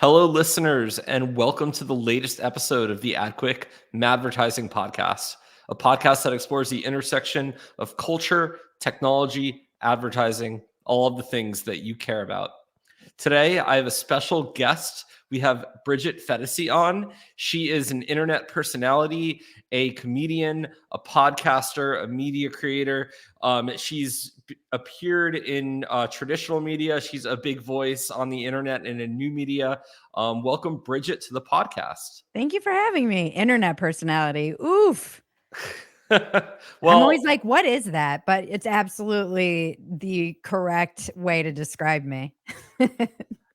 Hello, listeners, and welcome to the latest episode of the AdQuick Advertising Podcast, a podcast that explores the intersection of culture, technology, advertising, all of the things that you care about. Today, I have a special guest. We have Bridget Phetasy on. She is an internet personality, a comedian, a podcaster, a media creator. She's appeared in traditional media. She's a big voice on the internet and in new media. Welcome, Bridget, to the podcast. Thank you for having me. Internet personality. Oof. Well, I'm always like, what is that? But it's absolutely the correct way to describe me.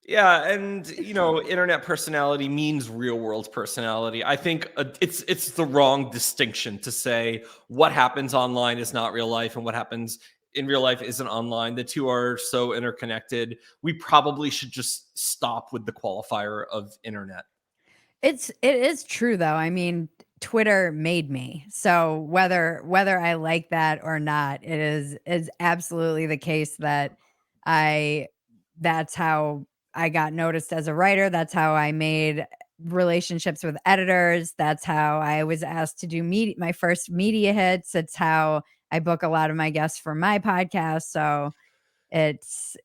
yeah, and internet personality means real world personality. I think it's the wrong distinction to say what happens online is not real life and what happens in real life isn't online. The two are so interconnected. We probably should just stop with the qualifier of internet. It is true though. I mean, Twitter made me. So whether I like that or not, it is absolutely the case that that's how I got noticed as a writer. That's how I made relationships with editors. That's how I was asked to do my first media hits. It's how I book a lot of my guests for my podcast. So it's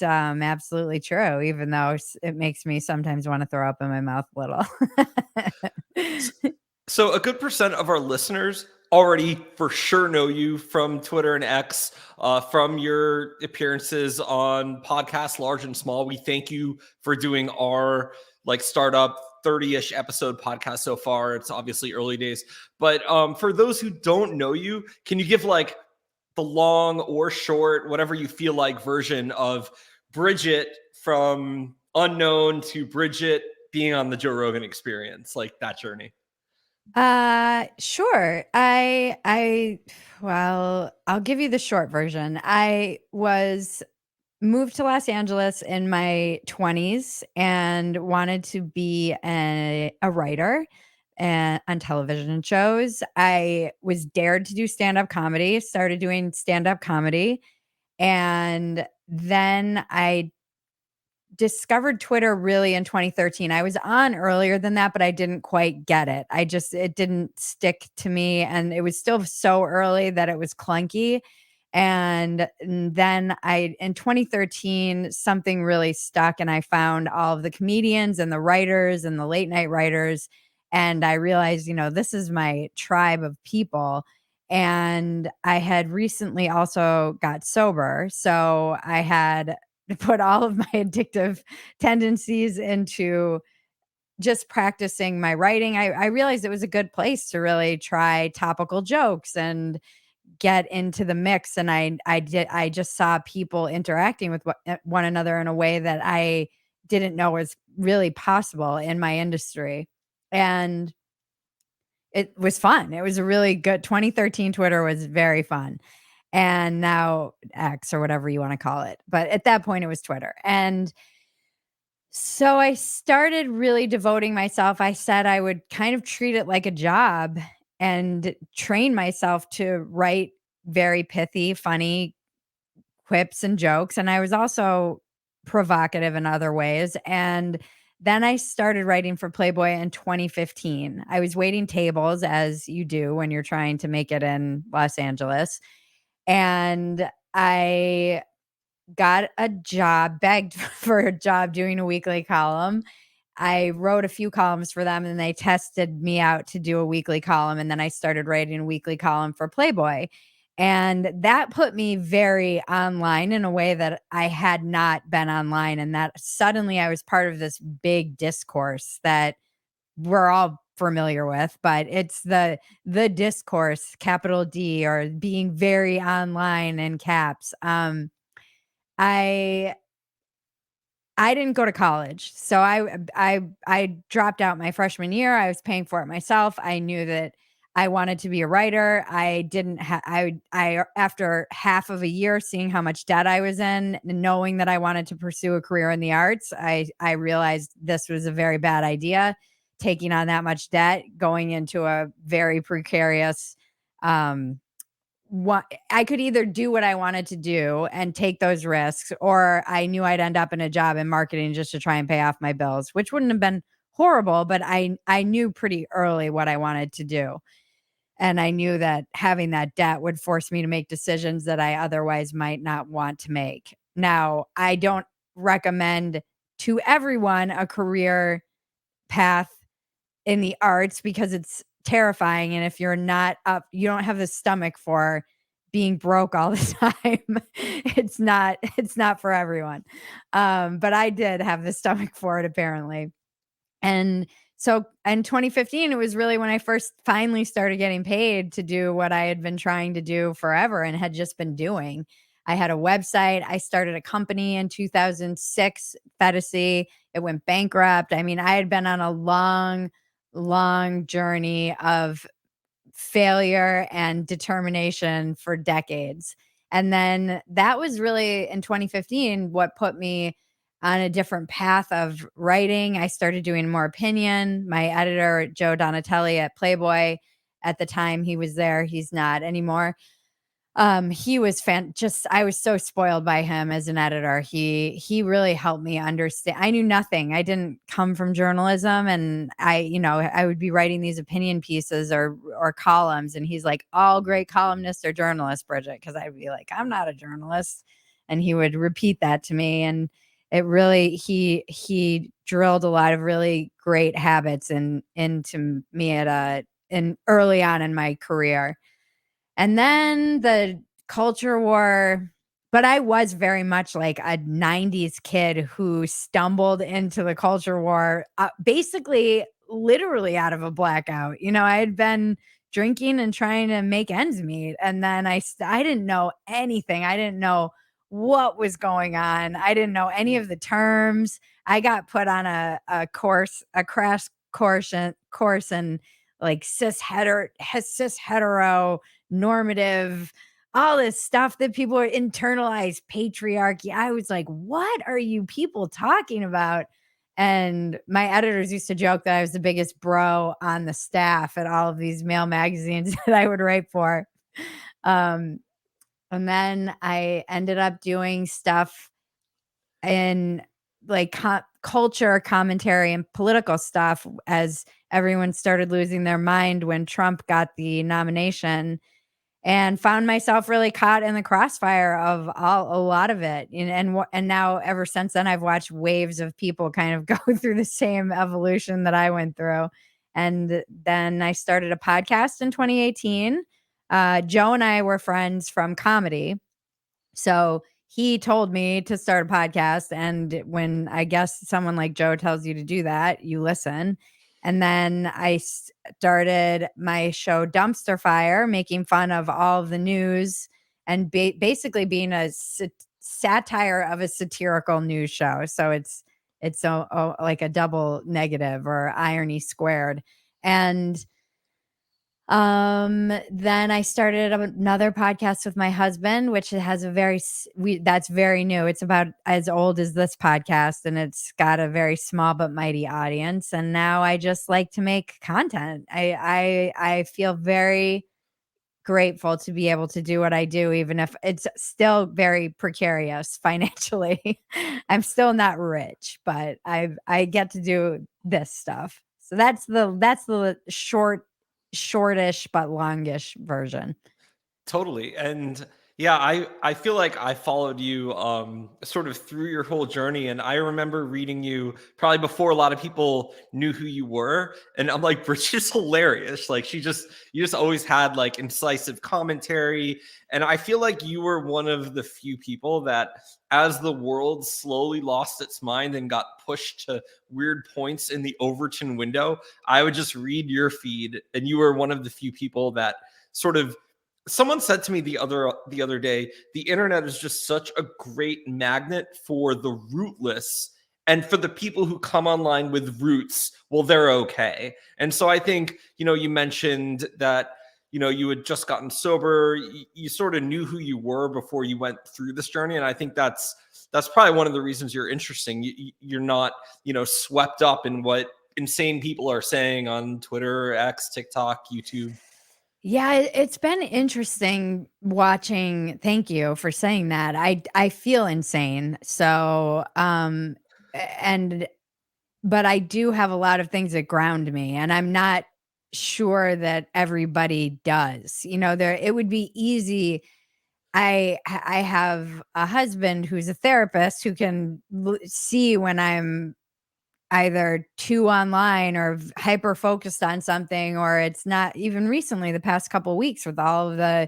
absolutely true, even though it makes me sometimes want to throw up in my mouth a little. So a good percent of our listeners already for sure know you from Twitter and X, from your appearances on podcasts, large and small. We thank you for doing our startup 30-ish episode podcast so far. It's obviously early days, but for those who don't know you, can you give the long or short, whatever you feel like, version of Bridget from unknown to Bridget being on the Joe Rogan Experience, like that journey? Sure. Well, I'll give you the short version. I was moved to Los Angeles in my 20s and wanted to be a writer on television shows. I was dared to do stand-up comedy, started doing stand-up comedy, and then I discovered Twitter really in 2013. I was on earlier than that, but I didn't quite get it. It didn't stick to me, and it was still so early that it was clunky. And then in 2013, something really stuck, and I found all of the comedians and the writers and the late night writers. And I realized, this is my tribe of people. And I had recently also got sober. So I had put all of my addictive tendencies into just practicing my writing. I realized it was a good place to really try topical jokes and get into the mix. And I just saw people interacting with one another in a way that I didn't know was really possible in my industry. And it was fun. It was a really good 2013 Twitter was very fun. And now X or whatever you want to call it. But at that point, it was Twitter. And so I started really devoting myself. I said I would kind of treat it like a job and train myself to write very pithy, funny quips and jokes. And I was also provocative in other ways. And then I started writing for Playboy in 2015. I was waiting tables, as you do when you're trying to make it in Los Angeles. And I got a job, begged for a job doing a weekly column. I wrote a few columns for them and they tested me out to do a weekly column. And then I started writing a weekly column for Playboy. And that put me very online in a way that I had not been online. And that suddenly I was part of this big discourse that we're all familiar with, but it's the discourse, capital D, or being very online in caps. I didn't go to college. So I dropped out my freshman year. I was paying for it myself. I knew that I wanted to be a writer. I didn't I after half of a year seeing how much debt I was in, knowing that I wanted to pursue a career in the arts, I realized this was a very bad idea, taking on that much debt, going into a very precarious I could either do what I wanted to do and take those risks, or I knew I'd end up in a job in marketing just to try and pay off my bills, which wouldn't have been horrible, but I knew pretty early what I wanted to do. And I knew that having that debt would force me to make decisions that I otherwise might not want to make. Now, I don't recommend to everyone a career path in the arts because it's terrifying. And if you're not up, you don't have the stomach for being broke all the time. it's not for everyone. But I did have the stomach for it, apparently. And so in 2015, it was really when I first finally started getting paid to do what I had been trying to do forever and had just been doing. I had a website. I started a company in 2006, Phetasy. It went bankrupt. I mean, I had been on a long journey of failure and determination for decades. And then that was really in 2015 what put me on a different path of writing. I started doing more opinion. My editor, Joe Donatelli at Playboy, at the time he was there, he's not anymore. He was I was so spoiled by him as an editor. He really helped me understand. I knew nothing. I didn't come from journalism, and I would be writing these opinion pieces or columns, and he's like, all great columnists are journalists, Bridget, because I'd be like, I'm not a journalist. And he would repeat that to me, and it really he drilled a lot of really great habits into me in early on in my career. And then the culture war, but I was very much like a 90s kid who stumbled into the culture war, basically literally out of a blackout. I had been drinking and trying to make ends meet. And then I didn't know anything. I didn't know what was going on. I didn't know any of the terms. I got put on a crash course in like cis hetero normative, all this stuff that people are internalized patriarchy. I was like, what are you people talking about? And my editors used to joke that I was the biggest bro on the staff at all of these male magazines that I would write for. And then I ended up doing stuff in like culture commentary and political stuff as everyone started losing their mind when Trump got the nomination, and found myself really caught in the crossfire of a lot of it. And now ever since then, I've watched waves of people kind of go through the same evolution that I went through. And then I started a podcast in 2018. Joe and I were friends from comedy. So he told me to start a podcast. And when I guess someone like Joe tells you to do that, you listen. And then I started my show Dumpster Fire, making fun of all of the news and basically being a satire of a satirical news show. So it's like a double negative or irony squared. And then I started another podcast with my husband, which has that's very new. It's about as old as this podcast, and it's got a very small but mighty audience. And now I just like to make content. I feel very grateful to be able to do what I do, even if it's still very precarious financially. I'm still not rich, but I get to do this stuff. So that's the shortish but longish version. Totally. And yeah, I feel like I followed you sort of through your whole journey. And I remember reading you probably before a lot of people knew who you were. And I'm like, Bridget's hilarious. Like you just always had like incisive commentary. And I feel like you were one of the few people that, as the world slowly lost its mind and got pushed to weird points in the Overton window, I would just read your feed. And you were one of the few people that sort of, someone said to me the other day, the internet is just such a great magnet for the rootless and for the people who come online with roots. Well, they're okay. And so I think, you mentioned that, you had just gotten sober. You sort of knew who you were before you went through this journey. And I think that's probably one of the reasons you're interesting. You're not, swept up in what insane people are saying on Twitter, X, TikTok, YouTube. Yeah, it's been interesting watching. Thank you for saying that. I feel insane. So, and but I do have a lot of things that ground me, and I'm not sure that everybody does. There it would be easy. I have a husband who's a therapist who can see when I'm either too online or hyper focused on something, or it's not. Even recently, the past couple weeks, with all of the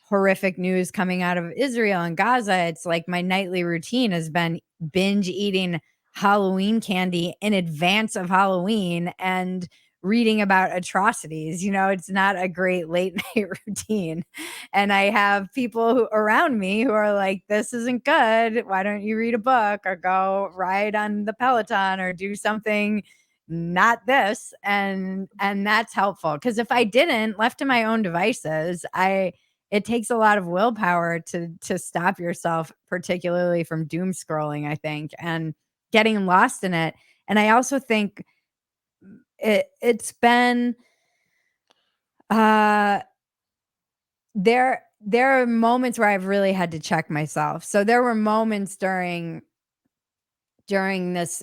horrific news coming out of Israel and Gaza, it's like my nightly routine has been binge eating Halloween candy in advance of Halloween and reading about atrocities. It's not a great late night routine. And I have people around me who are like, this isn't good. Why don't you read a book or go ride on the Peloton or do something not this? And that's helpful, because if I didn't, left to my own devices, it takes a lot of willpower to stop yourself, particularly from doom scrolling, I think, and getting lost in it. And I also think it's been there are moments where I've really had to check myself. So there were moments during this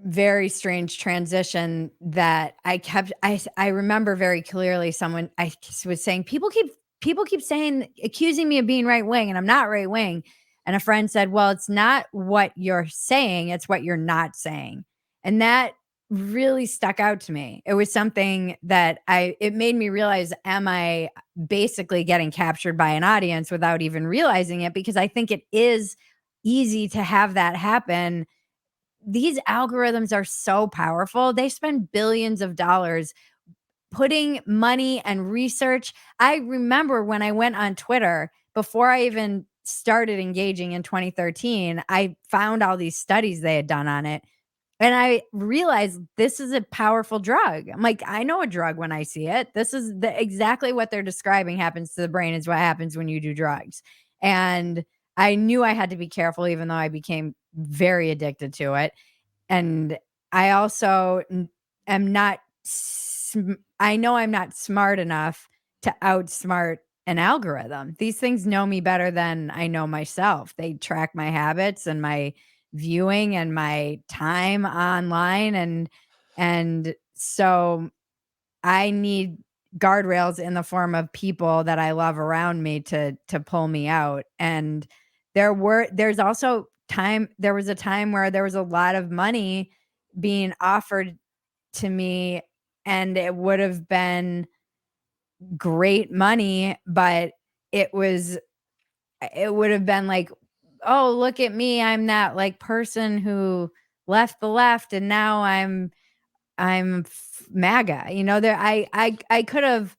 very strange transition that I remember very clearly. Someone I was saying, people keep saying, accusing me of being right wing, and I'm not right wing. And a friend said, well, it's not what you're saying, it's what you're not saying. And that really stuck out to me. It was something that it made me realize, am I basically getting captured by an audience without even realizing it? Because I think it is easy to have that happen. These algorithms are so powerful. They spend billions of dollars putting money and research. I remember when I went on Twitter, before I even started engaging in 2013, I found all these studies they had done on it. And I realized this is a powerful drug. I'm like, I know a drug when I see it. This is exactly what they're describing happens to the brain, is what happens when you do drugs. And I knew I had to be careful, even though I became very addicted to it. And I also am not, I know I'm not smart enough to outsmart an algorithm. These things know me better than I know myself. They track my habits and my viewing and my time online. And so I need guardrails in the form of people that I love around me to pull me out. And there's also there was a time where there was a lot of money being offered to me, and it would have been great money, but it would have been like, oh, look at me, I'm that like person who left the left, and now I'm MAGA. There I could have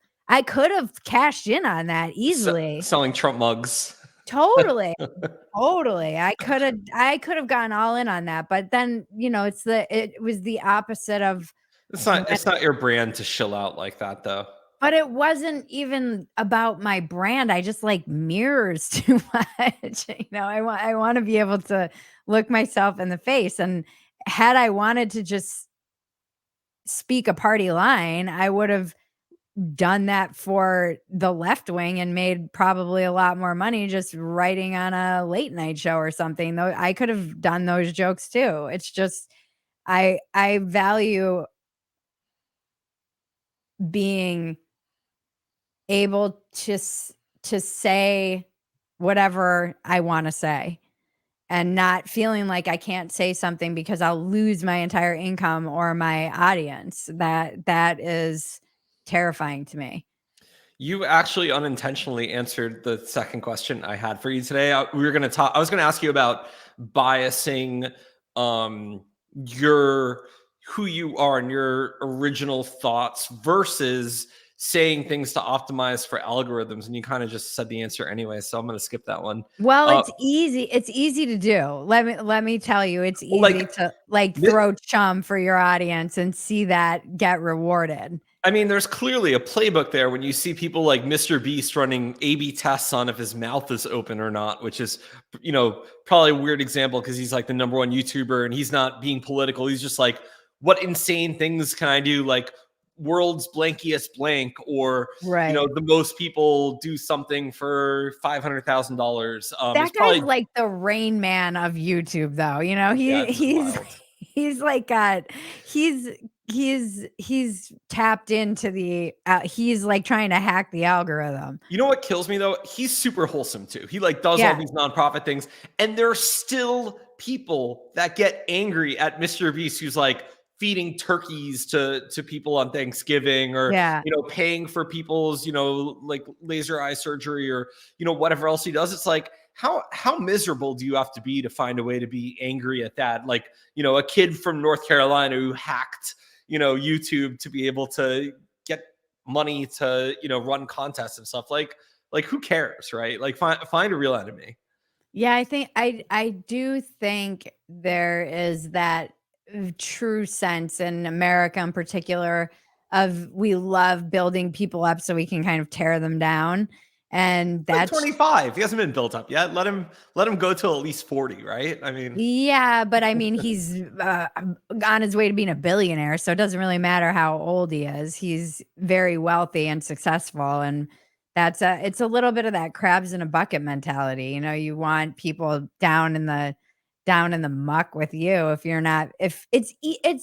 cashed in on that easily. Selling Trump mugs. Totally. Totally. I could have gone all in on that, but then, it was the opposite of It's not your brand to shill out like that, though. but it wasn't even about my brand. I just like mirrors too much. I want to be able to look myself in the face. And had I wanted to just speak a party line, I would have done that for the left wing and made probably a lot more money just writing on a late night show or something. Though I could have done those jokes too. It's just I value being able to say whatever I want to say, and not feeling like I can't say something because I'll lose my entire income or my audience. That is terrifying to me. You actually unintentionally answered the second question I had for you today. I was going to ask you about biasing your who you are and your original thoughts versus saying things to optimize for algorithms, and you kind of just said the answer anyway, so I'm going to skip that one. Well, Uh, it's easy to do. Let me tell you, it's easy like to like throw chum for your audience and see that get rewarded. I mean, there's clearly a playbook there when you see people like Mr. Beast running A/B tests on if his mouth is open or not, which is, probably a weird example because he's like the number one YouTuber and he's not being political. He's just like, what insane things can I do? Like, world's blankiest blank, or Right. the most people do something for $500,000. That It's probably, guy's like the Rain Man of YouTube, though. yeah, it's He's wild. he's like got he's tapped into the he's like trying to hack the algorithm. You know what kills me though? He's super wholesome too. He like does all Yeah. these nonprofit things, and there are still people that get angry at Mr. Beast, who's like feeding turkeys to people on Thanksgiving, or Yeah. paying for people's like laser eye surgery, or whatever else he does. It's like, how miserable do you have to be to find a way to be angry at that? Like, a kid from North Carolina who hacked YouTube to be able to get money to run contests and stuff. Like who cares, right? Like find a real enemy. Yeah, I think I do think there is that true sense in America in particular of we love building people up so we can kind of tear them down. And Like that's 25, he hasn't been built up yet. Let him go till at least 40, right? I mean, yeah, but I mean, he's on his way to being a billionaire, so it doesn't really matter how old he is. He's very wealthy and successful, and it's a little bit of that crabs in a bucket mentality. You want people down in the muck with you if you're not if it's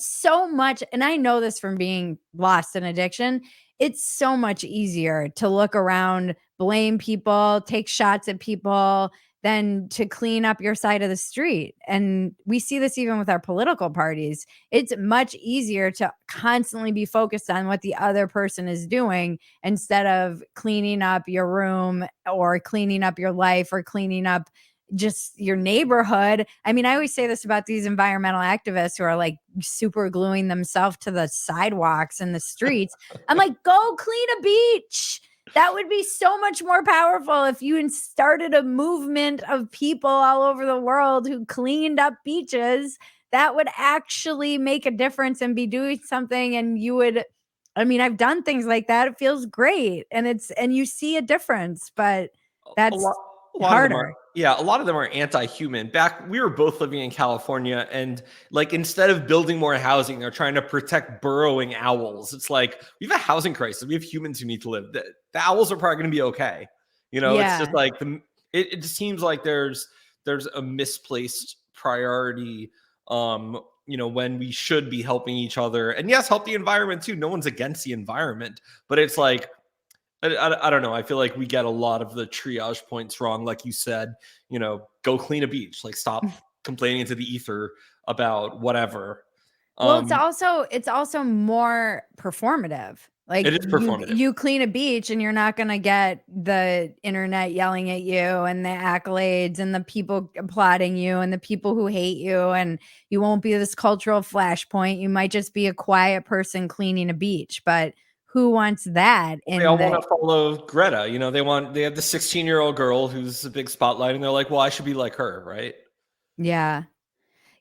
so much, and I know this from being lost in addiction. It's so much easier to look around, blame people, take shots at people than to clean up your side of the street. And we see this even with our political parties. It's much easier to constantly be focused on what the other person is doing instead of cleaning up your room or cleaning up your life or cleaning up just your neighborhood. I mean, I always say this about these environmental activists who are like super gluing themselves to the sidewalks and the streets. I'm like, go clean a beach. That would be so much more powerful if you started a movement of people all over the world who cleaned up beaches. That would actually make a difference and be doing something. And you would, I mean, I've done things like that. It feels great. And you see a difference, but a that's lot a lot of them are, harder. yeah, a lot of them are anti-human. Back, we were both living in California, and like instead of building more housing, they're trying to protect burrowing owls. It's like we have a housing crisis. We have humans who need to live. The owls are probably going to be okay. It's just Yeah. like it just seems like there's a misplaced priority. When we should be helping each other, and yes, help the environment too. No one's against the environment, but it's like, I don't know. I feel like we get a lot of the triage points wrong. Like you said, go clean a beach. Like stop complaining into the ether about whatever. Well, Um, it's also more performative. Like it is performative. you clean a beach and you're not gonna get the internet yelling at you and the accolades and the people applauding you and the people who hate you, and you won't be this cultural flashpoint. You might just be a quiet person cleaning a beach, but who wants that They all in want the to follow Greta. They have the 16-year-old girl who's a big spotlight, and they're like, well, I should be like her, right? yeah.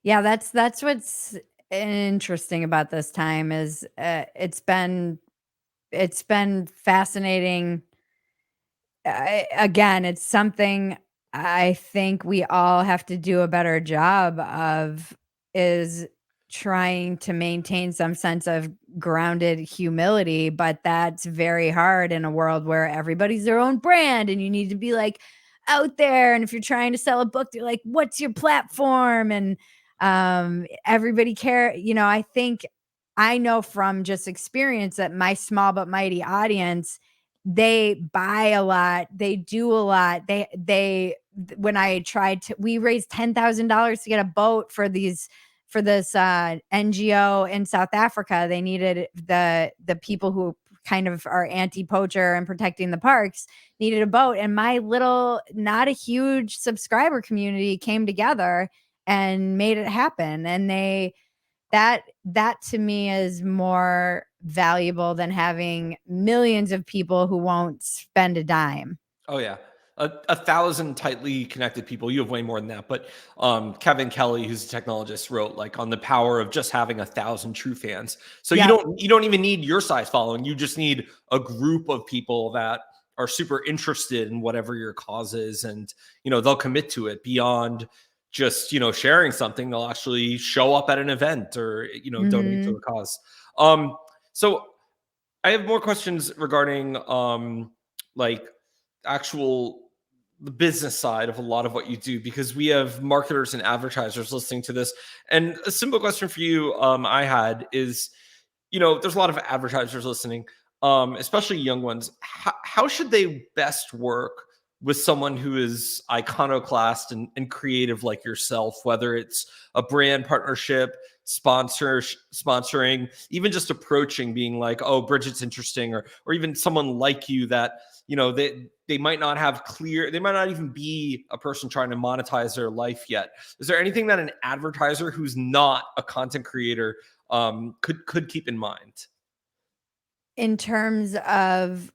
Yeah, that's what's interesting about this time is it's been fascinating. Again, it's something I think we all have to do a better job of is trying to maintain some sense of grounded humility, but that's very hard in a world where everybody's their own brand and you need to be like out there. And if you're trying to sell a book, they're like, what's your platform? And everybody care. I think I know from just experience that my small but mighty audience, they buy a lot, they do a lot. They when I tried to we raised $10,000 to get a boat for this NGO in South Africa. They needed the people who kind of are anti-poacher and protecting the parks needed a boat, and my little not a huge subscriber community came together and made it happen. And that to me is more valuable than having millions of people who won't spend a dime. Oh yeah. 1,000 tightly connected people. You have way more than that. But Kevin Kelly, who's a technologist, wrote like on the power of just having 1,000 true fans. So Yeah. you don't even need your size following. You just need a group of people that are super interested in whatever your cause is, and they'll commit to it beyond just sharing something. They'll actually show up at an event or donate to Mhm. a cause. So I have more questions regarding like actual the business side of a lot of what you do, because we have marketers and advertisers listening to this. And a simple question for you I had is, there's a lot of advertisers listening, especially young ones. How should they best work with someone who is iconoclast and creative like yourself, whether it's a brand partnership, sponsoring, even just approaching, being like, oh, Bridget's interesting, or even someone like you that, they might not have clear, they might not even be a person trying to monetize their life yet. Is there anything that an advertiser who's not a content creator could keep in mind? In terms of,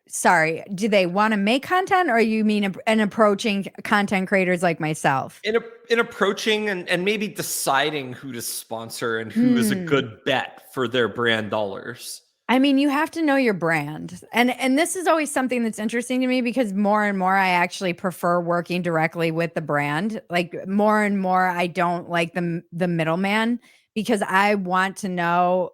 sorry, do they want to make content, or you mean an approaching content creators like myself? In approaching and maybe deciding who to sponsor and who is a Hmm. good bet for their brand dollars. I mean, you have to know your brand. And this is always something that's interesting to me, because more and more I actually prefer working directly with the brand. Like, more and more I don't like the middleman, because I want to know,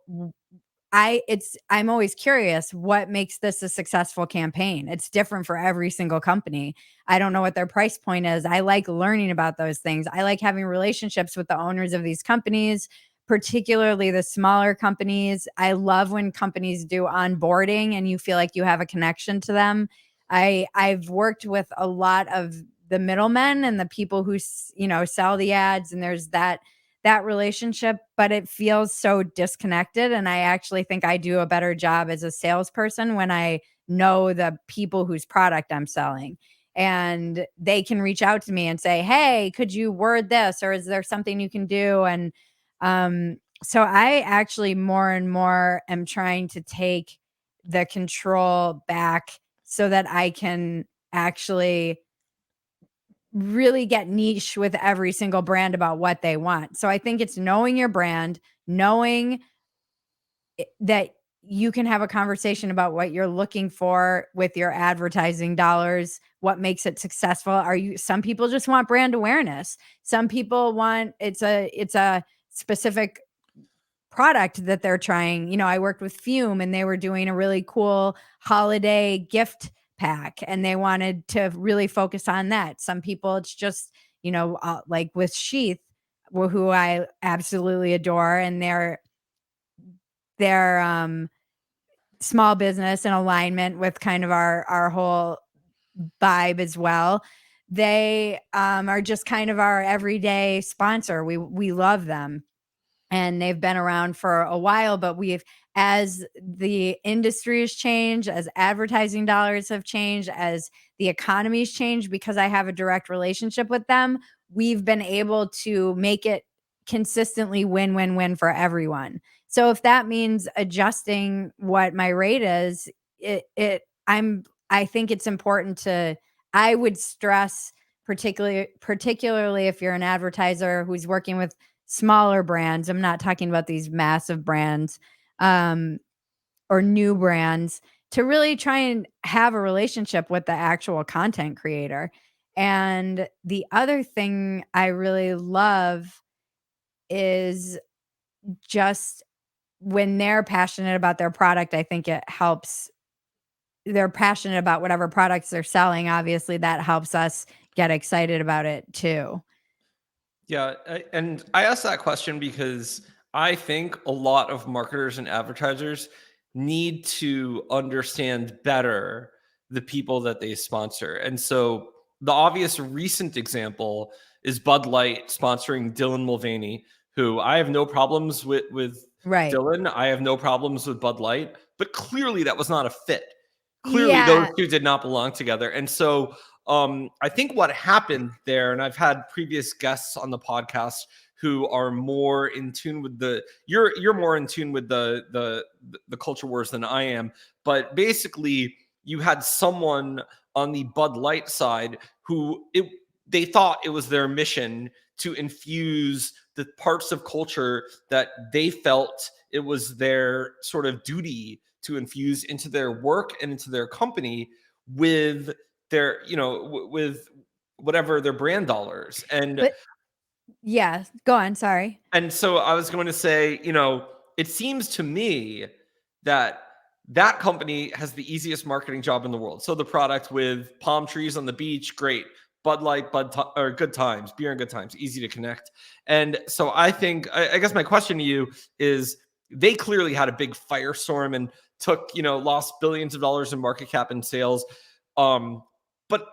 I'm always curious, what makes this a successful campaign? It's different for every single company. I don't know what their price point is. I like learning about those things. I like having relationships with the owners of these companies, particularly the smaller companies. I love when companies do onboarding and you feel like you have a connection to them. I've worked with a lot of the middlemen and the people who sell the ads, and there's that relationship, but it feels so disconnected. And I actually think I do a better job as a salesperson when I know the people whose product I'm selling. And they can reach out to me and say, hey, could you word this? Or is there something you can do? And so I actually more and more am trying to take the control back so that I can actually really get niche with every single brand about what they want. So I think it's knowing your brand, knowing that you can have a conversation about what you're looking for with your advertising dollars, what makes it successful. Some people just want brand awareness. Some people want, it's a specific product that they're trying. I worked with Fume, and they were doing a really cool holiday gift pack, and they wanted to really focus on that. Some people, it's just, like with Sheath, who I absolutely adore, and their small business in alignment with kind of our whole vibe as well. They are just kind of our everyday sponsor. We love them, and they've been around for a while, but as the industry has changed, as advertising dollars have changed, as the economy's changed, because I have a direct relationship with them, we've been able to make it consistently win-win-win for everyone. So if that means adjusting what my rate is, I think it's important I would stress, particularly if you're an advertiser who's working with smaller brands. I'm not talking about these massive brands, or new brands, to really try and have a relationship with the actual content creator. And the other thing I really love is just when they're passionate about their product, I think it helps. They're passionate about whatever products they're selling. Obviously, that helps us get excited about it too. Yeah, and I asked that question because I think a lot of marketers and advertisers need to understand better the people that they sponsor. And so the obvious recent example is Bud Light sponsoring Dylan Mulvaney, who I have no problems with Right. Dylan. I have no problems with Bud Light, but clearly that was not a fit. Clearly those Yeah. two did not belong together. And so I think what happened there, and I've had previous guests on the podcast who are more in tune with you're more in tune with the culture wars than I am, but basically you had someone on the Bud Light side who they thought it was their mission to infuse the parts of culture that they felt it was their sort of duty to infuse into their work and into their company with with whatever their brand dollars. and But yeah, go on, sorry. and so I was going to say, it seems to me that company has the easiest marketing job in the world. So the product with palm trees on the beach, great. Bud Light, or Good Times, beer and Good Times, easy to connect. And so I think, I guess my question to you is, they clearly had a big firestorm and lost billions of dollars in market cap and sales. But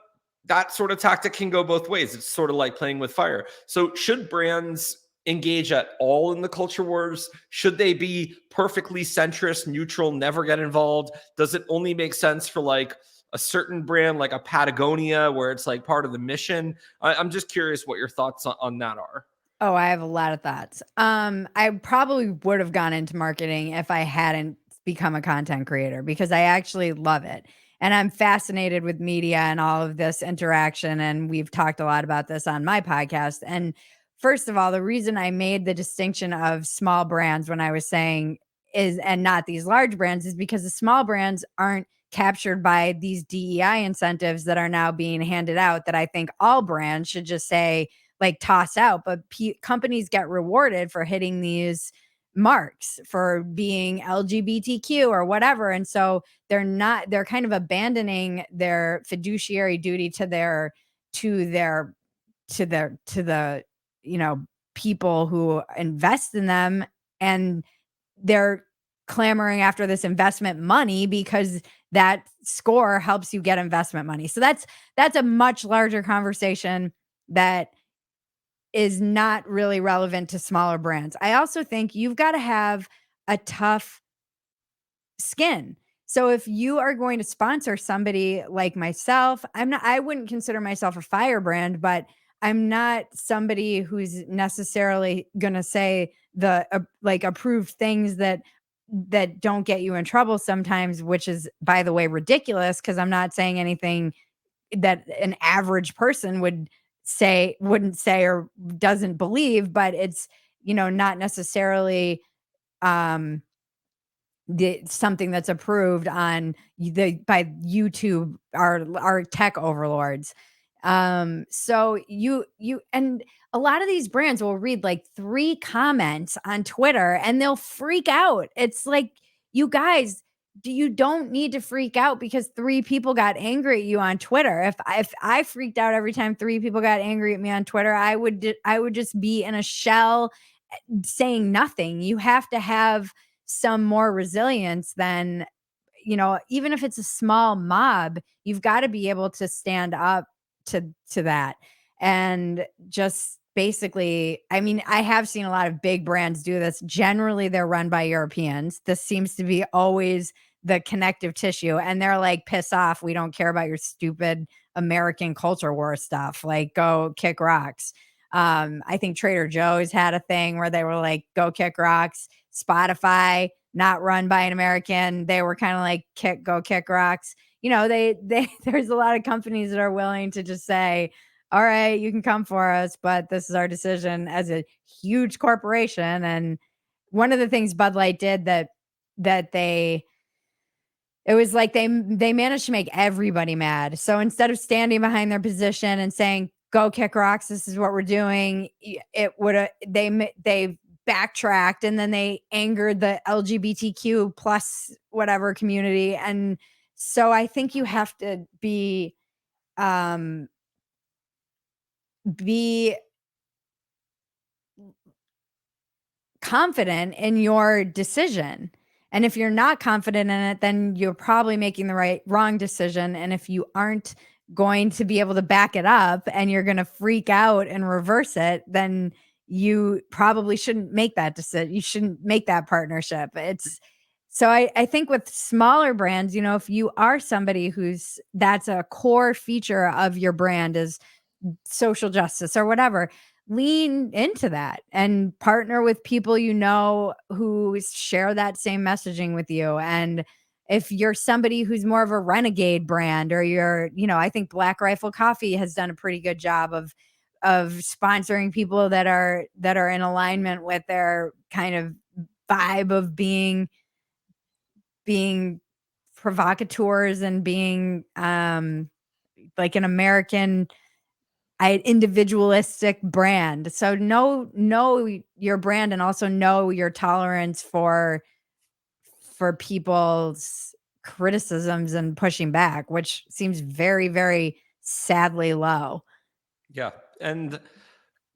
that sort of tactic can go both ways. It's sort of like playing with fire. So should brands engage at all in the culture wars? Should they be perfectly centrist, neutral, never get involved? Does it only make sense for like a certain brand, like a Patagonia, where it's like part of the mission? I'm just curious what your thoughts on that are. Oh, I have a lot of thoughts. I probably would have gone into marketing if I hadn't become a content creator, because I actually love it. And I'm fascinated with media and all of this interaction. And we've talked a lot about this on my podcast. And first of all, the reason I made the distinction of small brands when I was saying and not these large brands, is because the small brands aren't captured by these DEI incentives that are now being handed out, that I think all brands should just say, like, toss out. But companies get rewarded for hitting these marks, for being LGBTQ or whatever. And so they're kind of abandoning their fiduciary duty to the people who invest in them. And they're clamoring after this investment money because that score helps you get investment money. So that's a much larger conversation that is not really relevant to smaller brands. I also think you've got to have a tough skin. So if you are going to sponsor somebody like myself, I wouldn't consider myself a firebrand, but I'm not somebody who's necessarily going to say the like approved things that don't get you in trouble sometimes, which is, by the way, ridiculous, because I'm not saying anything that an average person wouldn't say or doesn't believe, but it's, not necessarily something that's approved by YouTube, our tech overlords. So you and a lot of these brands will read like 3 comments on Twitter and they'll freak out. It's like, you guys, you don't need to freak out because 3 people got angry at you on Twitter. If I freaked out every time 3 people got angry at me on Twitter, I would just be in a shell saying nothing. You have to have some more resilience than, even if it's a small mob, you've got to be able to stand up to that. And just basically, I mean, I have seen a lot of big brands do this. Generally, they're run by Europeans. This seems to be always the connective tissue. And they're like, piss off. We don't care about your stupid American culture war stuff. Like, go kick rocks. I think Trader Joe's had a thing where they were like, go kick rocks. Spotify, not run by an American. They were kind of like, go kick rocks. They there's a lot of companies that are willing to just say, all right, you can come for us, but this is our decision as a huge corporation. And one of the things Bud Light did that it was like they managed to make everybody mad. So instead of standing behind their position and saying, go kick rocks, this is what we're doing, they backtracked, and then they angered the LGBTQ plus whatever community. And so I think you have to be confident in your decision. And if you're not confident in it, then you're probably making the wrong decision. And if you aren't going to be able to back it up and you're going to freak out and reverse it, then you probably shouldn't make that decision. You shouldn't make that partnership. So I think with smaller brands, if you are somebody that's a core feature of your brand is social justice or whatever, lean into that and partner with people who share that same messaging with you. And if you're somebody who's more of a renegade brand, or I think Black Rifle Coffee has done a pretty good job of sponsoring people that are in alignment with their kind of vibe of being provocateurs and being like an American individualistic brand. So know your brand, and also know your tolerance for for people's criticisms and pushing back, which seems very, very sadly low. Yeah. And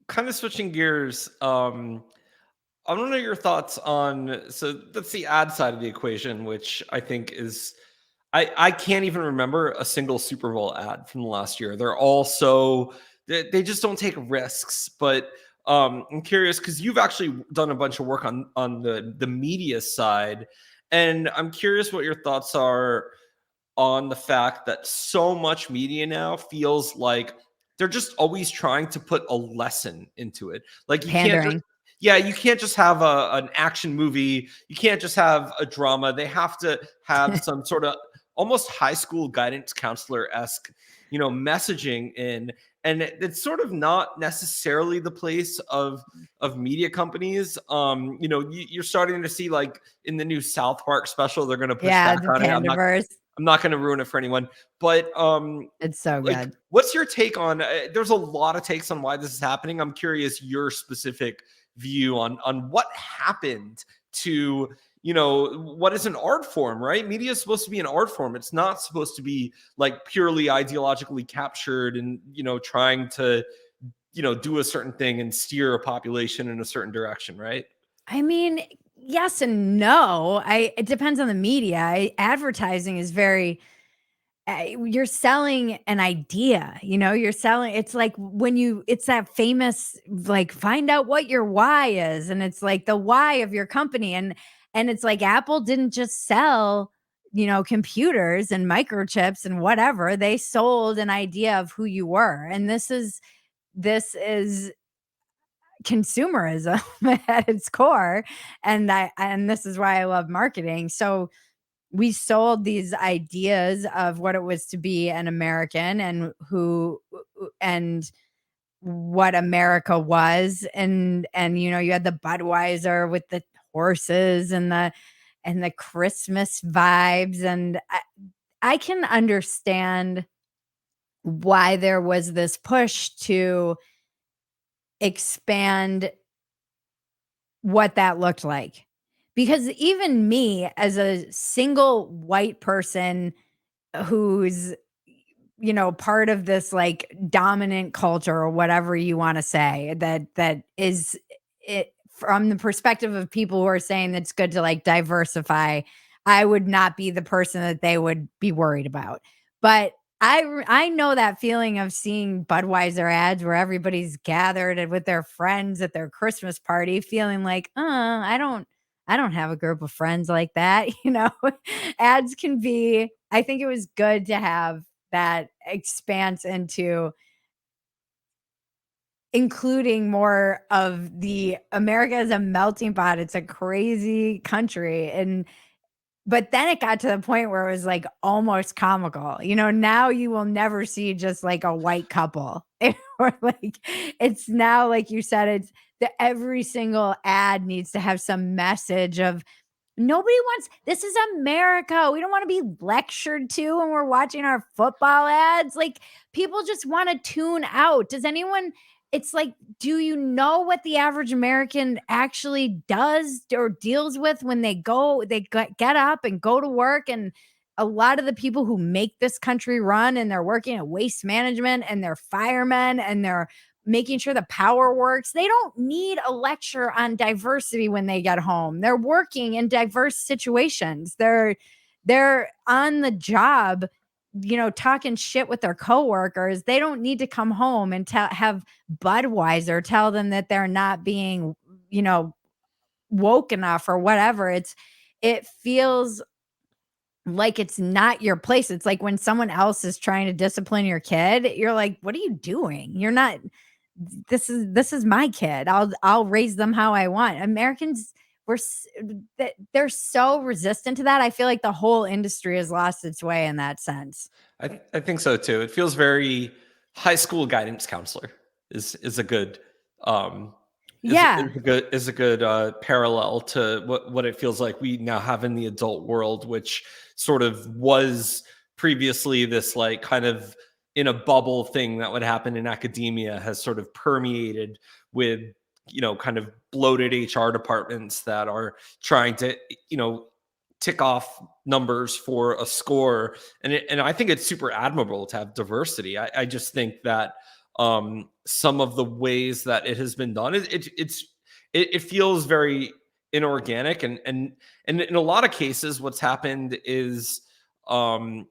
kind of switching gears, I want to know your thoughts on, so that's the ad side of the equation, which I think is, I can't even remember a single Super Bowl ad from the last year. They're all so, they just don't take risks. But I'm curious because you've actually done a bunch of work on the media side, and I'm curious what your thoughts are on the fact that so much media now feels like they're just always trying to put a lesson into it. Like you can't just, Pandering. yeah, you can't just have an action movie. You can't just have a drama. They have to have some sort of almost high school guidance counselor-esque, messaging in. And it's sort of not necessarily the place of media companies. You're starting to see, like, in the new South Park special, they're going to push Yeah, back the on it. Pandaverse. I'm not going to ruin it for anyone, but It's so like, good. what's your take on? There's a lot of takes on why this is happening. I'm curious your specific view on what happened to what is an art form, right? Media is supposed to be an art form. It's not supposed to be like purely ideologically captured and trying to do a certain thing and steer a population in a certain direction, right? I mean, yes and no. It depends on the media. Advertising is very you're selling an idea, you're selling, it's like it's that famous, like, find out what your why is. And it's like the why of your company. And it's like Apple didn't just sell, computers and microchips and whatever. They sold an idea of who you were. And this is consumerism at its core. And this is why I love marketing. So we sold these ideas of what it was to be an American and what America was. And you had the Budweiser with the horses and the Christmas vibes. And I can understand why there was this push to expand what that looked like. Because even me, as a single white person who's, part of this, like, dominant culture or whatever you want to say, that is it, from the perspective of people who are saying it's good to, like, diversify, I would not be the person that they would be worried about. But I know that feeling of seeing Budweiser ads where everybody's gathered and with their friends at their Christmas party, feeling like, I don't have a group of friends like that. Ads can be, I think it was good to have that expanse into including more of the America as a melting pot. It's a crazy country. But then it got to the point where it was, like, almost comical. Now you will never see just, like, a white couple. Or, like, it's now, like you said, it's that every single ad needs to have some message of nobody wants, this is America. We don't want to be lectured to when we're watching our football ads. Like, people just want to tune out. Does anyone, it's like, do you know what the average American actually does or deals with when get up and go to work? And a lot of the people who make this country run, and they're working at waste management, and they're firemen, and they're making sure the power works. They don't need a lecture on diversity when they get home. They're working in diverse situations. They're on the job, talking shit with their coworkers. They don't need to come home and have Budweiser tell them that they're not being, woke enough or whatever. It feels like it's not your place. It's like when someone else is trying to discipline your kid, you're like, what are you doing? You're not, this is my kid. I'll raise them how I want. Americans, they're so resistant to that. I feel like the whole industry has lost its way in that sense. I think so too. It feels very high school guidance counselor is a good um Yeah. is a good parallel to what it feels like we now have in the adult world, which sort of was previously this, like, kind of in a bubble thing that would happen in academia, has sort of permeated with kind of bloated HR departments that are trying to tick off numbers for a score. And I think it's super admirable to have diversity. I just think that some of the ways that it has been done, it feels very inorganic. And in a lot of cases, what's happened is in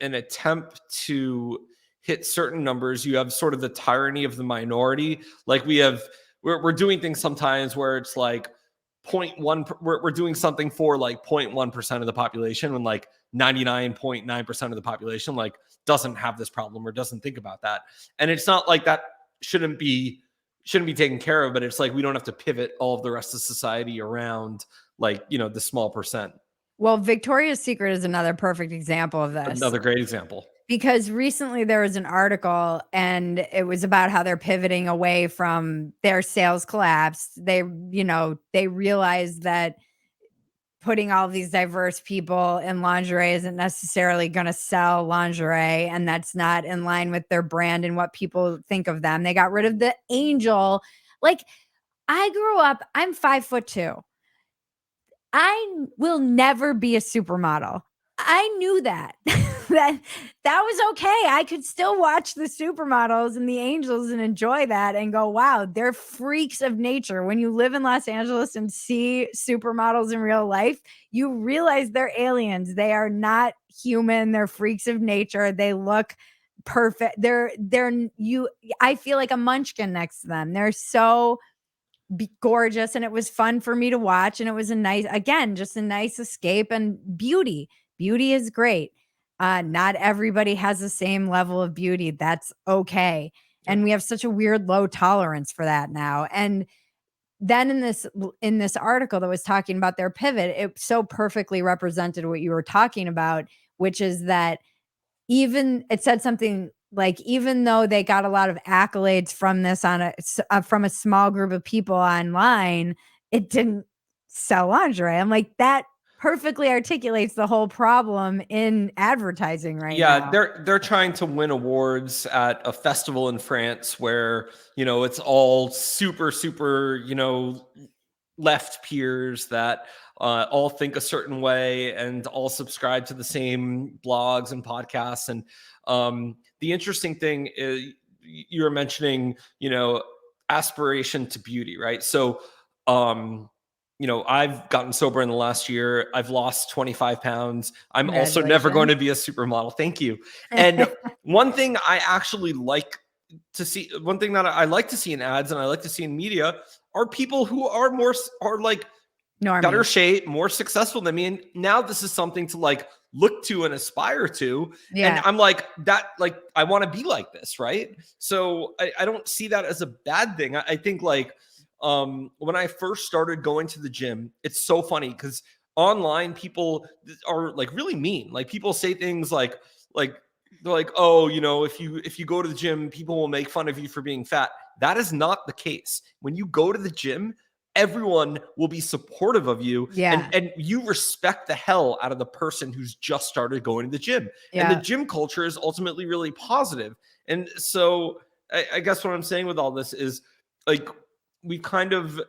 an attempt to hit certain numbers, you have sort of the tyranny of the minority. Like we're doing things sometimes where it's like 0.1, we're doing something for like 0.1% of the population when like 99.9% of the population like doesn't have this problem or doesn't think about that. And it's not like that shouldn't be taken care of, but it's like we don't have to pivot all of the rest of society around like, the small percent. Well, Victoria's Secret is another perfect example of this. Another great example. Because recently there was an article and it was about how they're pivoting away from their sales collapse. They realized that putting all these diverse people in lingerie isn't necessarily going to sell lingerie, and that's not in line with their brand and what people think of them. They got rid of the angel. Like, I grew up, I'm 5'2". I will never be a supermodel. I knew that. that was okay. I could still watch the supermodels and the angels and enjoy that and go, wow, they're freaks of nature. When you live in Los Angeles and see supermodels in real life, you realize they're aliens. They are not human. They're freaks of nature. They look perfect. I feel like a munchkin next to them. They're so gorgeous, and it was fun for me to watch, and it was just a nice escape. And beauty is great. Not everybody has the same level of beauty. That's okay. And we have such a weird low tolerance for that now. And then in this article that was talking about their pivot, it so perfectly represented what you were talking about, which is that it said something like, even though they got a lot of accolades from this from a small group of people online, it didn't sell lingerie. I'm like, that perfectly articulates the whole problem in advertising now. Yeah, they're trying to win awards at a festival in France where, it's all super, left peers that all think a certain way and all subscribe to the same blogs and podcasts. And the interesting thing is you were mentioning, aspiration to beauty, right? So, I've gotten sober in the last year. I've lost 25 pounds. I'm also never going to be a supermodel. Thank you. And one thing I actually like to see, one thing that I like to see in ads and I like to see in media are people who are like normies, better shape, more successful than me. And now this is something to like look to and aspire to. Yeah. And I'm like, I want to be like this, right? So I don't see that as a bad thing. I think like, when I first started going to the gym, it's so funny because online people are like really mean. Like people say things like they're like, oh, if you go to the gym, people will make fun of you for being fat. That is not the case. When you go to the gym, everyone will be supportive of you. Yeah. And you respect the hell out of the person who's just started going to the gym. Yeah. And the gym culture is ultimately really positive. And so I guess what I'm saying with all this is like, we've kind of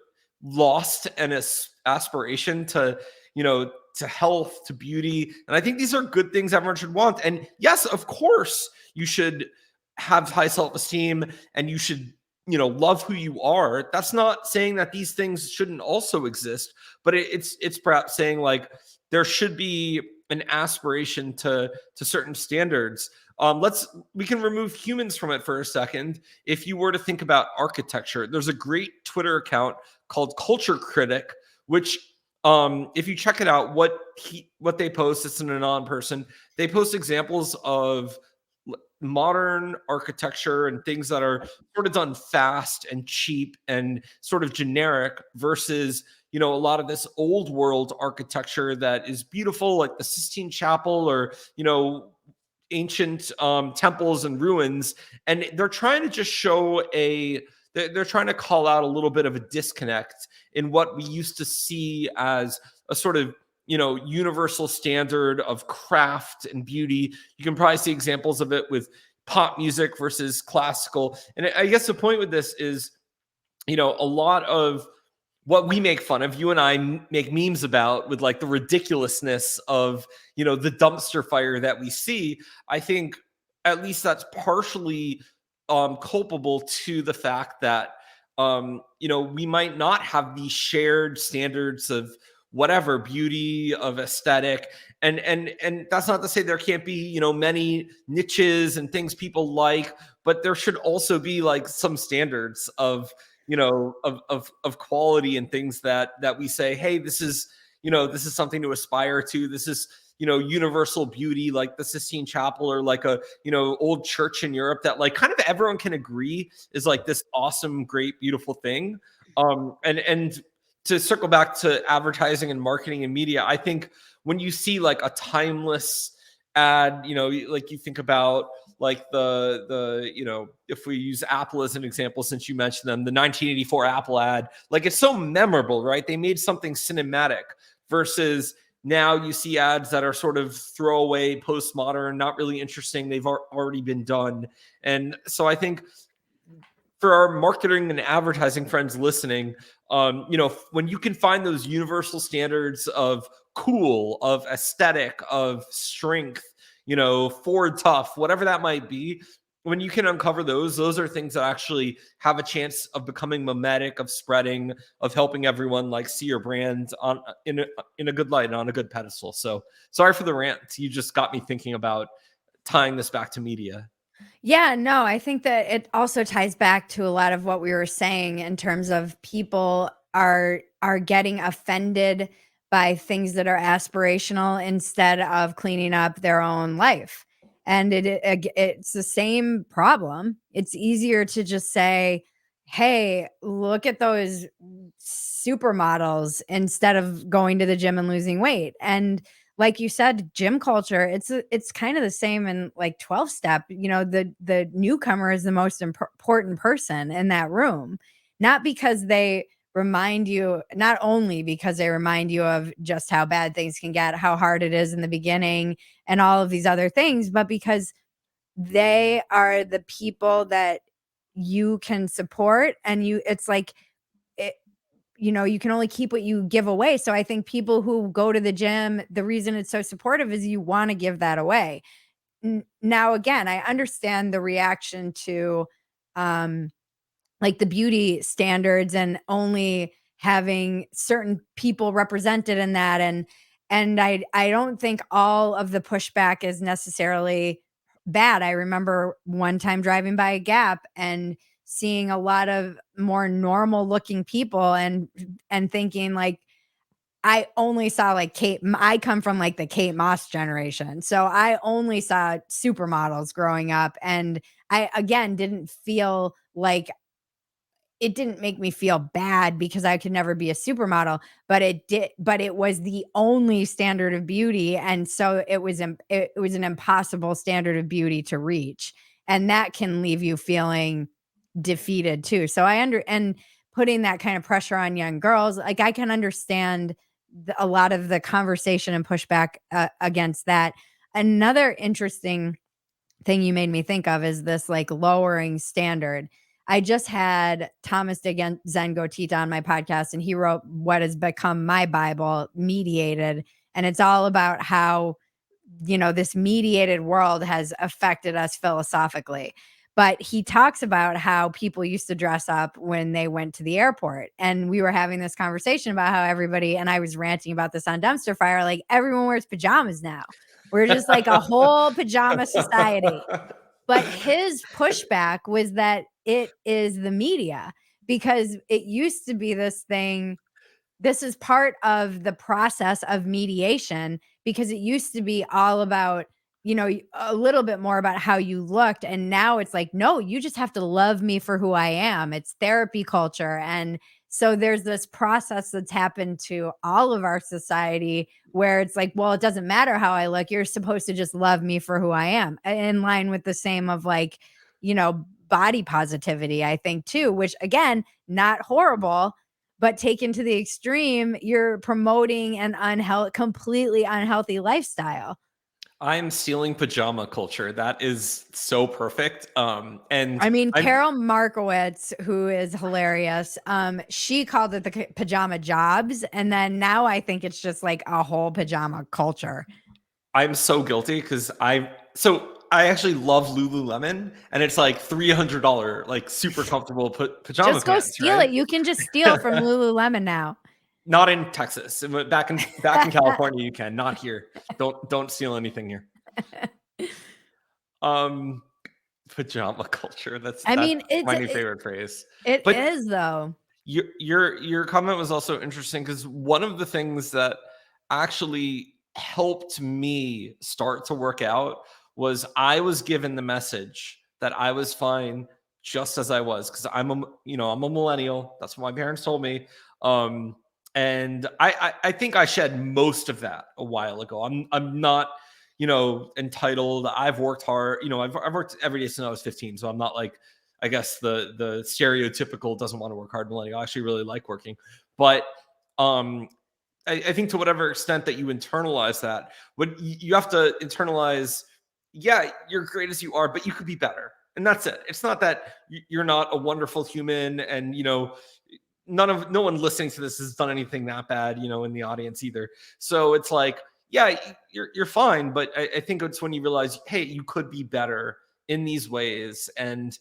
lost an aspiration to, to health, to beauty. And I think these are good things everyone should want. And yes, of course, you should have high self-esteem and you should, love who you are. That's not saying that these things shouldn't also exist, but it's perhaps saying like there should be an aspiration to certain standards. We can remove humans from it for a second. If you were to think about architecture, there's a great Twitter account called Culture Critic, which if you check it out, what they post, it's an anon person. They post examples of modern architecture and things that are sort of done fast and cheap and sort of generic versus, a lot of this old world architecture that is beautiful, like the Sistine Chapel or, ancient temples and ruins. And they're trying to just show they're trying to call out a little bit of a disconnect in what we used to see as a sort of, universal standard of craft and beauty. You can probably see examples of it with pop music versus classical. And I guess the point with this is, a lot of what we make fun of, you and I make memes about, with like the ridiculousness of, you know, the dumpster fire that we see. I think at least that's partially culpable to the fact that, you know, we might not have these shared standards of whatever beauty, of aesthetic. And that's not to say there can't be, you know, many niches and things people like, but there should also be like some standards of, you know, of quality and things that we say, hey, this is, you know, this is something to aspire to. This is, you know, universal beauty, like the Sistine Chapel, or like a, you know, old church in Europe that like kind of everyone can agree is like this awesome, great, beautiful thing. And to circle back to advertising and marketing and media, I think when you see like a timeless ad, you know, like you think about like the you know, if we use Apple as an example, since you mentioned them, the 1984 Apple ad, like it's so memorable, right? They made something cinematic, versus now you see ads that are sort of throwaway, postmodern, not really interesting. They've already been done. And so I think for our marketing and advertising friends listening, you know, when you can find those universal standards of cool, of aesthetic, of strength, you know, Ford tough, whatever that might be, when you can uncover those are things that actually have a chance of becoming mimetic, of spreading, of helping everyone like see your brand on in a good light and on a good pedestal. So sorry for the rant. You just got me thinking about tying this back to media. Yeah, no, I think that it also ties back to a lot of what we were saying in terms of people are getting offended by things that are aspirational instead of cleaning up their own life. And it's the same problem. It's easier to just say, "Hey, look at those supermodels," instead of going to the gym and losing weight. And like you said, gym culture, it's kind of the same in like 12 step. You know, the newcomer is the most important person in that room, not because they remind you, not only because they remind you of just how bad things can get, how hard it is in the beginning, and all of these other things, but because they are the people that you can support. And it's like, it, you know, you can only keep what you give away. So I think people who go to the gym, the reason it's so supportive is you want to give that away. Now, again, I understand the reaction to um, like the beauty standards and only having certain people represented in that. And I don't think all of the pushback is necessarily bad. I remember one time driving by a Gap and seeing a lot of more normal looking people and thinking like, I only saw like I come from like the Kate Moss generation. So I only saw supermodels growing up. And I, again, didn't feel like, it didn't make me feel bad because I could never be a supermodel, but it was the only standard of beauty. And so it was an impossible standard of beauty to reach. And that can leave you feeling defeated too. So and putting that kind of pressure on young girls, like I can understand a lot of the conversation and pushback against that. Another interesting thing you made me think of is this like lowering standard. I just had Thomas Zen Gotita on my podcast, and he wrote what has become my Bible, Mediated. And it's all about how, you know, this mediated world has affected us philosophically. But he talks about how people used to dress up when they went to the airport. And we were having this conversation about how everybody, and I was ranting about this on Dumpster Fire, like everyone wears pajamas now. We're just like a whole pajama society. But his pushback was that it is the media, because it used to be this thing. This is part of the process of mediation, because it used to be all about, you know, a little bit more about how you looked. And now it's like, no, you just have to love me for who I am. It's therapy culture. And so there's this process that's happened to all of our society where it's like, well, it doesn't matter how I look. You're supposed to just love me for who I am, in line with the same of like, you know, body positivity, I think too, which again, not horrible, but taken to the extreme, you're promoting an completely unhealthy lifestyle. I'm stealing pajama culture. That is so perfect. And I mean, I'm Carol Markowitz, who is hilarious, she called it the pajama jobs. And then now I think it's just like a whole pajama culture. I'm so guilty because I actually love Lululemon, and it's like $300 like super comfortable pajama Just go pants, steal right? it. You can just steal from Lululemon now. Not in Texas. Back in California, you can. Not here. Don't steal anything here. Um, Pajama culture. That's I mean, my new favorite phrase. it But is though. your comment was also interesting because one of the things that actually helped me start to work out was I was given the message that I was fine just as I was because I'm a millennial. That's what my parents told me. And I think I shed most of that a while ago. I'm not entitled. I've worked hard. I've worked every day since I was 15, so I'm not like I guess the stereotypical doesn't want to work hard millennial. I actually really like working, but I think to whatever extent that you internalize that, what you have to internalize, yeah, you're great as you are, but you could be better, and that's it. It's not that you're not a wonderful human, and no one listening to this has done anything that bad, in the audience either. So it's like, yeah, you're fine, but I think it's when you realize, hey, you could be better in these ways, and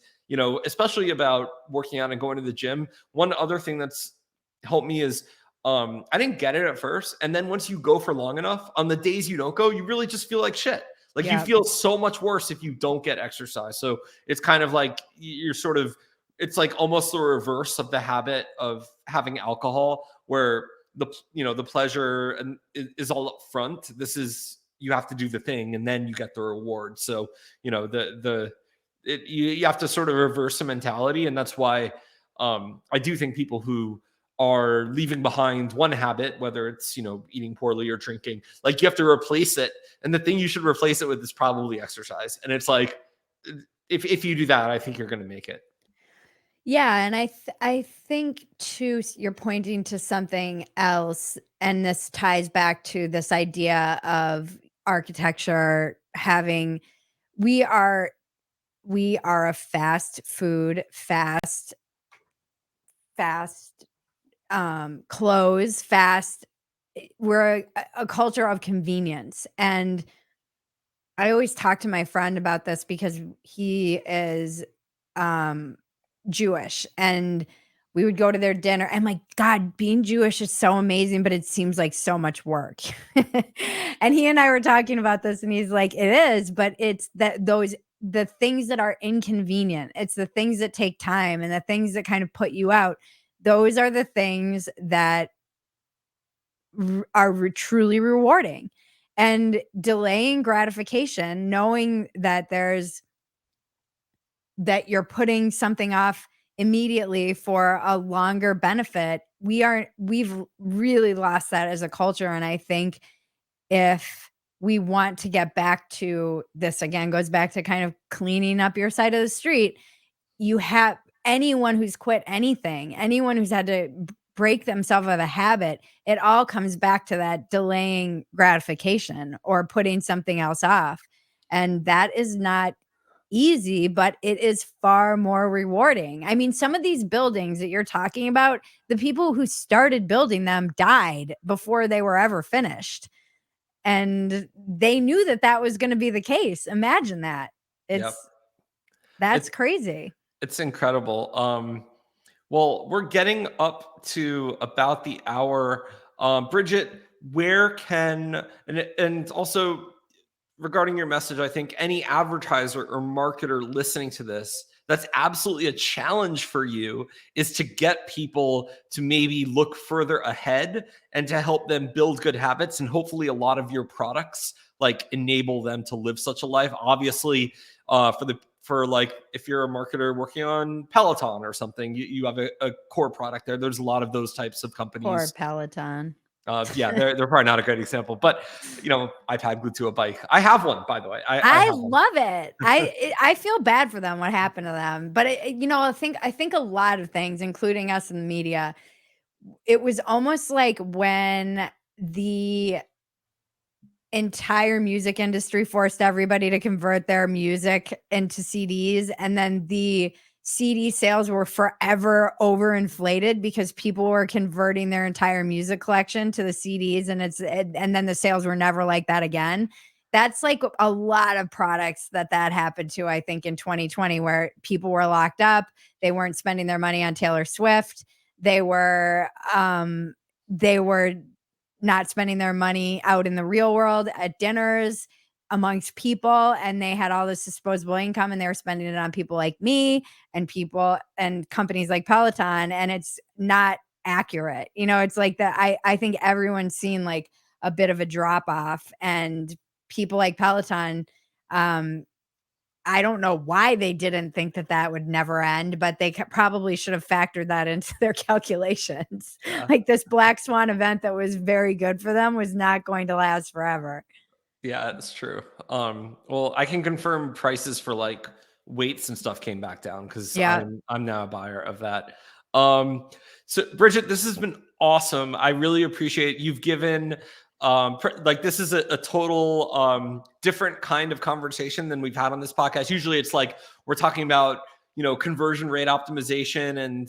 especially about working out and going to the gym. One other thing that's helped me is I didn't get it at first. And then once you go for long enough, on the days you don't go, you really just feel like shit. Like you feel so much worse if you don't get exercise. So it's kind of like it's like almost the reverse of the habit of having alcohol where the pleasure and is all up front. This is, you have to do the thing and then you get the reward. So, you have to sort of reverse the mentality. And that's why I do think people who are leaving behind one habit, whether it's, eating poorly or drinking, like you have to replace it. And the thing you should replace it with is probably exercise. And it's like, if you do that, I think you're going to make it. Yeah, and I think too you're pointing to something else, and this ties back to this idea of architecture having we are a fast food, fast clothes, fast we're a culture of convenience. And I always talk to my friend about this because he is Jewish, and we would go to their dinner. And my God, being Jewish is so amazing, but it seems like so much work. And he and I were talking about this, and he's like, it is, but it's the things that are inconvenient. It's the things that take time and the things that kind of put you out. Those are the things that are truly rewarding. And delaying gratification, knowing that you're putting something off immediately for a longer benefit, we've really lost that as a culture. And I think if we want to get back to this, again, goes back to kind of cleaning up your side of the street, you have anyone who's quit anything, anyone who's had to break themselves of a habit, it all comes back to that delaying gratification or putting something else off. And that is not easy, but it is far more rewarding. I mean, some of these buildings that you're talking about, the people who started building them died before they were ever finished. And they knew that that was going to be the case. Imagine that. Yep. That's crazy. It's incredible. Well, we're getting up to about the hour. Bridget, where can, and also regarding your message, I think any advertiser or marketer listening to this, that's absolutely a challenge for you, is to get people to maybe look further ahead and to help them build good habits. And hopefully a lot of your products like enable them to live such a life. Obviously, for like, if you're a marketer working on Peloton or something, you have a core product there. There's a lot of those types of companies. Poor Peloton. Yeah, they're probably not a good example, but iPad glued to a bike. I have one, by the way. I love it. I feel bad for them. What happened to them? But I think a lot of things, including us in the media, it was almost like when the entire music industry forced everybody to convert their music into CDs, and then the CD sales were forever overinflated because people were converting their entire music collection to the CDs, and then the sales were never like that again. That's like a lot of products that happened to, I think, in 2020, where people were locked up. They weren't spending their money on Taylor Swift. They were not spending their money out in the real world at dinners amongst people, and they had all this disposable income, and they were spending it on people like me and people and companies like Peloton, and it's not accurate. It's like that. I think everyone's seen like a bit of a drop off, and people like Peloton, I don't know why they didn't think that would never end, but they probably should have factored that into their calculations. Yeah. Like this Black Swan event that was very good for them was not going to last forever. Yeah, that's true. Well, I can confirm prices for like weights and stuff came back down because Yeah. I'm now a buyer of that. So Bridget, this has been awesome. I really appreciate you've given like this is a total different kind of conversation than we've had on this podcast. Usually it's like we're talking about, conversion rate optimization and,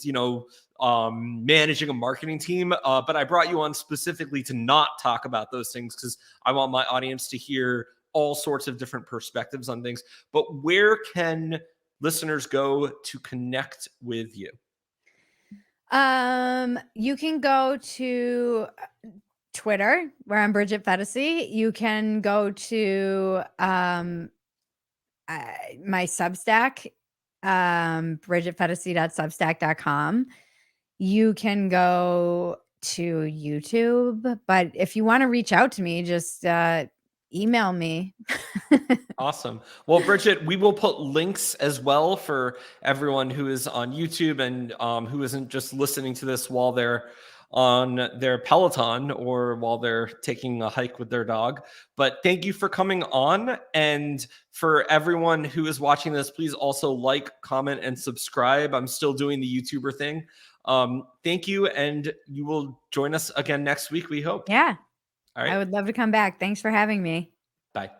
managing a marketing team. But I brought you on specifically to not talk about those things because I want my audience to hear all sorts of different perspectives on things. But where can listeners go to connect with you? You can go to Twitter, where I'm Bridget Phetasy. You can go to my Substack, bridgetphetasy.substack.com. You can go to YouTube, but if you want to reach out to me, just email me. Awesome. Well, Bridget, we will put links as well for everyone who is on YouTube and who isn't just listening to this while they're on their Peloton or while they're taking a hike with their dog. But thank you for coming on. And for everyone who is watching this, please also like, comment, and subscribe. I'm still doing the YouTuber thing. Thank you. And you will join us again next week, we hope. Yeah. All right. I would love to come back. Thanks for having me. Bye.